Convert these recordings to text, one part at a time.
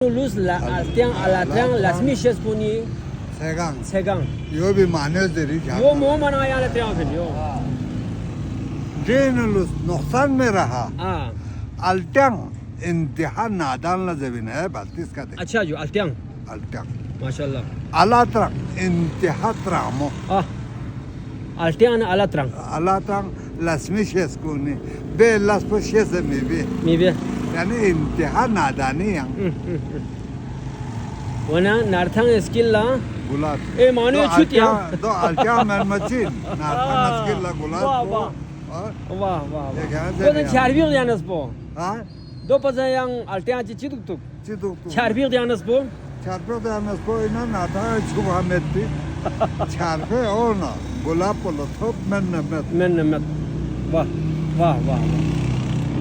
Luz la altiang alatrang las mishes puni Segang. segang. Yo bir manuel deri ya. Yo mo mana ya la triang fin yo. Genelus noksan में रहा Ah, अल्टंग इंतहा नादान ला जमीन है बत्तीस का देख अच्छा जो altiang. अल्टंग Mashallah. अलात्रंग इंतहा त्रामो Ah, altiang na alatrang. अलात्रंग लस्मिशेस को ने बे लस्पशेस में भी Mi be. यानी इंतहा नादानी yang Wana narthang skill la. गुलाब Eh, manuel shoot ya. दो अल्टंग मैन मचिन ना थाना स्किल ला गुलाब वाह, को वाह. Wah wah. Ye kaya Ko deniyor. charbir dianas po. हाँ Do paza yang altiang chi chiduk tuk. चिदु Charbir dianas po. çarpı da yalnız boyuna nada çubam etti çarpı ona गुलाब को top men met Men met. Wah wah wah.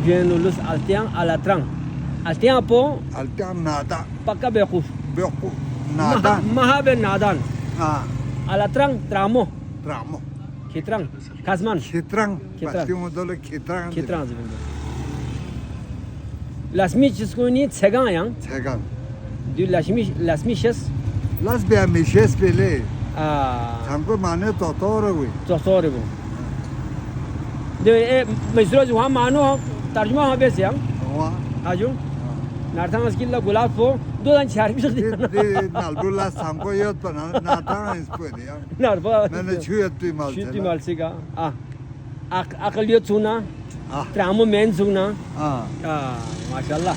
Bien luz altiang alatrang. Altiang po altan nada pakka bequf. beku nada Maha ben nadan. ha Alatrang tramo. ramo Kitrang. Kazman. kitrang Kitrang. pasti modelo kitrang Kitrang zibinde. Lasmi chiskuni tsegan yang. çegan Du lasmi shes. las be amishes bile Ah. tango mane totoro wi Doktor bu. De mesro ju ham mano tarjuma ha bes yang. wa Aju. Narthang skill la gulab po. Do dan charbi di nalbula sango yot bana nada ispedi ya Narba. mene çuyet tu mal Şütti malsiga. Ah. Akılıyor tuna. ah Tramo men tuna. ah Ah. Maşallah.